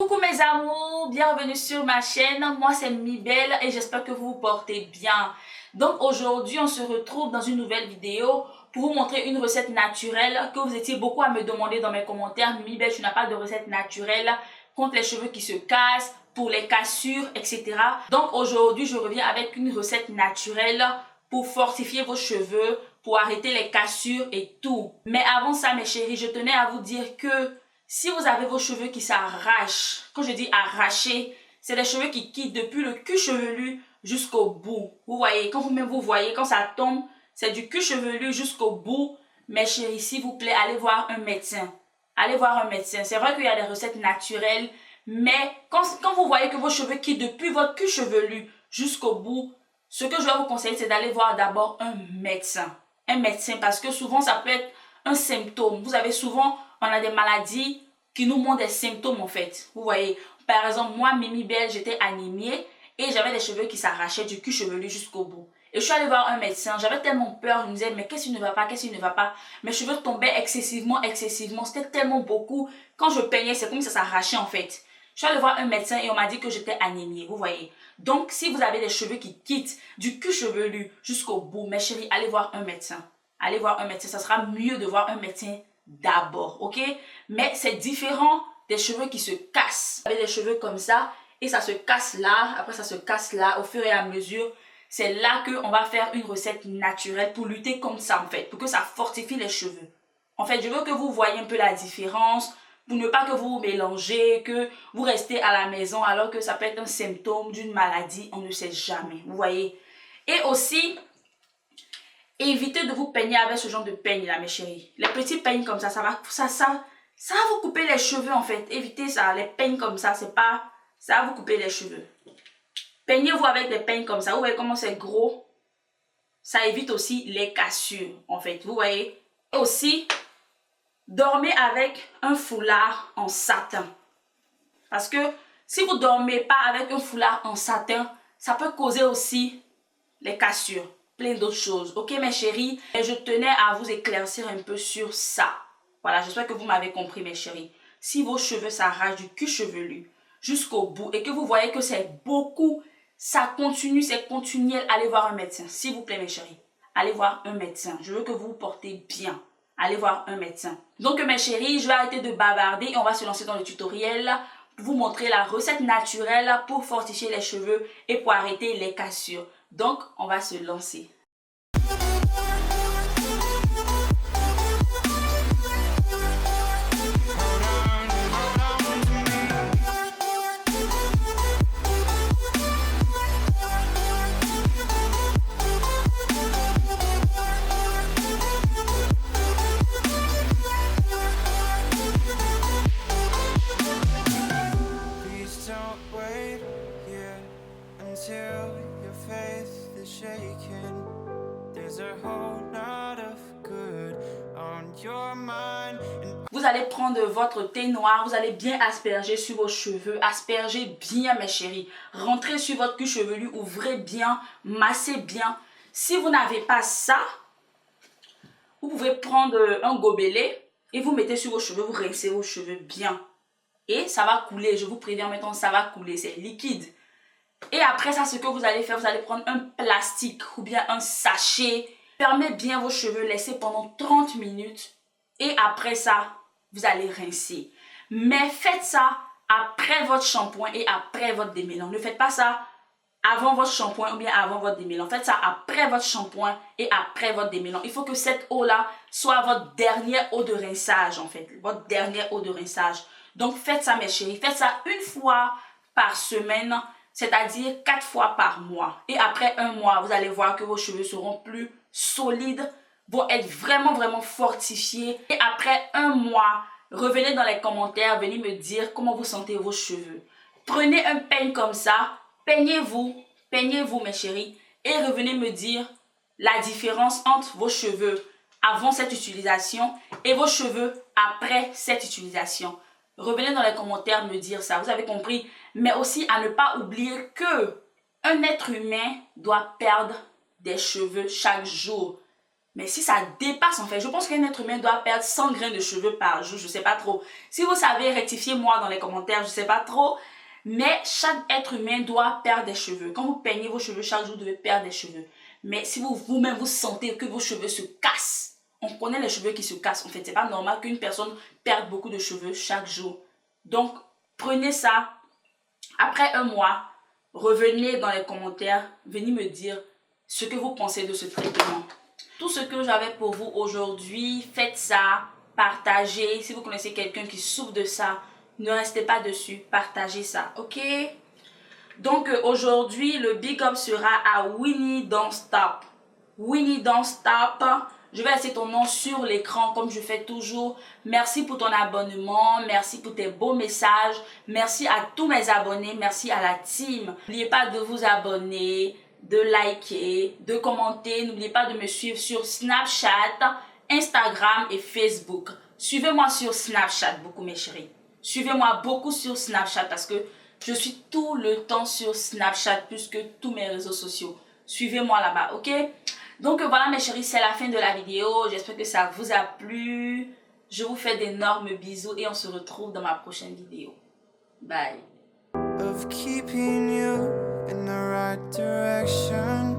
Coucou mes amours, bienvenue sur ma chaîne. Moi c'est Mibelle et j'espère que vous vous portez bien. Donc aujourd'hui on se retrouve dans une nouvelle vidéo pour vous montrer une recette naturelle que vous étiez beaucoup à me demander dans mes commentaires. Mibelle, tu n'as pas de recette naturelle contre les cheveux qui se cassent, pour les cassures, etc. Donc aujourd'hui je reviens avec une recette naturelle pour fortifier vos cheveux, pour arrêter les cassures et tout. Mais avant ça mes chéris, je tenais à vous dire que si vous avez vos cheveux qui s'arrachent, quand je dis arracher, c'est les cheveux qui quittent depuis le cuir chevelu jusqu'au bout. Vous voyez, quand vous-même vous voyez, quand ça tombe, c'est du cuir chevelu jusqu'au bout. Mes chéris, s'il vous plaît, allez voir un médecin. Allez voir un médecin. C'est vrai qu'il y a des recettes naturelles, mais quand vous voyez que vos cheveux quittent depuis votre cuir chevelu jusqu'au bout, ce que je vais vous conseiller, c'est d'aller voir d'abord un médecin. Un médecin, parce que souvent, ça peut être un symptôme. Vous avez souvent, on a des maladies qui nous montrent des symptômes en fait. Vous voyez, par exemple, moi, Mimibelle, j'étais anémiée et j'avais des cheveux qui s'arrachaient du cuir chevelu jusqu'au bout. Et je suis allée voir un médecin, j'avais tellement peur, je me disais, mais qu'est-ce qui ne va pas, qu'est-ce qui ne va pas? Mes cheveux tombaient excessivement, c'était tellement beaucoup. Quand je peignais, c'est comme si ça s'arrachait en fait. Je suis allée voir un médecin et on m'a dit que j'étais anémiée, vous voyez. Donc, si vous avez des cheveux qui quittent du cuir chevelu jusqu'au bout, mes chéris, allez voir un médecin. Allez voir un médecin, ça sera mieux de voir un médecin d'abord, ok? Mais c'est différent des cheveux qui se cassent. Vous avez des cheveux comme ça et ça se casse là, après ça se casse là, au fur et à mesure. C'est là qu'on va faire une recette naturelle pour lutter contre ça en fait, pour que ça fortifie les cheveux. En fait, je veux que vous voyez un peu la différence, pour ne pas que vous vous mélangez, que vous restez à la maison alors que ça peut être un symptôme d'une maladie, on ne sait jamais, vous voyez. Et aussi, évitez de vous peigner avec ce genre de peigne là mes chéris. Les petits peignes comme ça va vous couper les cheveux en fait. Évitez ça, les peignes comme ça, ça va vous couper les cheveux. Peignez-vous avec des peignes comme ça, vous voyez comment c'est gros. Ça évite aussi les cassures en fait, vous voyez. Et aussi, dormez avec un foulard en satin. Parce que si vous ne dormez pas avec un foulard en satin, ça peut causer aussi les cassures, plein d'autres choses. Ok mes chéris, et je tenais à vous éclaircir un peu sur ça. Voilà, j'espère que vous m'avez compris mes chéris. Si vos cheveux s'arrachent du cuir chevelu jusqu'au bout et que vous voyez que c'est beaucoup, ça continue, c'est continuel, allez voir un médecin. S'il vous plaît mes chéris, allez voir un médecin. Je veux que vous vous portez bien. Allez voir un médecin. Donc mes chéris, je vais arrêter de bavarder et on va se lancer dans le tutoriel pour vous montrer la recette naturelle pour fortifier les cheveux et pour arrêter les cassures. Donc, on va se lancer. Vous allez prendre votre thé noir, vous allez bien asperger sur vos cheveux, aspergez bien mes chéris. Rentrez sur votre cuir chevelu, ouvrez bien, massez bien. Si vous n'avez pas ça, vous pouvez prendre un gobelet et vous mettez sur vos cheveux, vous rincez vos cheveux bien. Et ça va couler, je vous préviens maintenant, ça va couler, c'est liquide. Et après ça, ce que vous allez faire, vous allez prendre un plastique ou bien un sachet. Fermez bien vos cheveux, laissez pendant 30 minutes. Et après ça, vous allez rincer. Mais faites ça après votre shampoing et après votre démêlant. Ne faites pas ça avant votre shampoing ou bien avant votre démêlant. Faites ça après votre shampoing et après votre démêlant. Il faut que cette eau-là soit votre dernière eau de rinçage en fait. Votre dernière eau de rinçage. Donc faites ça mes chéris. Faites ça une fois par semaine. C'est-à-dire 4 fois par mois. Et après un mois, vous allez voir que vos cheveux seront plus solides, vont être vraiment fortifiés. Et après un mois, revenez dans les commentaires, venez me dire comment vous sentez vos cheveux. Prenez un peigne comme ça, peignez-vous mes chéris, et revenez me dire la différence entre vos cheveux avant cette utilisation et vos cheveux après cette utilisation. Revenez dans les commentaires me dire ça, vous avez compris. Mais aussi à ne pas oublier que un être humain doit perdre des cheveux chaque jour. Mais si ça dépasse en fait, je pense qu'un être humain doit perdre 100 grains de cheveux par jour, je sais pas trop. Si vous savez, rectifiez-moi dans les commentaires, je sais pas trop. Mais chaque être humain doit perdre des cheveux. Quand vous peignez vos cheveux chaque jour, vous devez perdre des cheveux. Mais si vous-même vous sentez que vos cheveux se cassent, on connaît les cheveux qui se cassent. En fait, c'est pas normal qu'une personne perde beaucoup de cheveux chaque jour. Donc, prenez ça. Après un mois, revenez dans les commentaires, venez me dire ce que vous pensez de ce traitement. Tout ce que j'avais pour vous aujourd'hui, faites ça, partagez. Si vous connaissez quelqu'un qui souffre de ça, ne restez pas dessus, partagez ça, ok? Donc aujourd'hui, le big up sera à Winnie Don't Stop. Winnie Don't Stop. Je vais laisser ton nom sur l'écran comme je fais toujours. Merci pour ton abonnement. Merci pour tes beaux messages. Merci à tous mes abonnés. Merci à la team. N'oubliez pas de vous abonner, de liker, de commenter. N'oubliez pas de me suivre sur Snapchat, Instagram et Facebook. Suivez-moi sur Snapchat beaucoup mes chéris. Suivez-moi beaucoup sur Snapchat parce que je suis tout le temps sur Snapchat plus que tous mes réseaux sociaux. Suivez-moi là-bas, ok? Donc voilà mes chéris, c'est la fin de la vidéo. J'espère que ça vous a plu. Je vous fais d'énormes bisous et on se retrouve dans ma prochaine vidéo. Bye. Of keeping you in the right direction.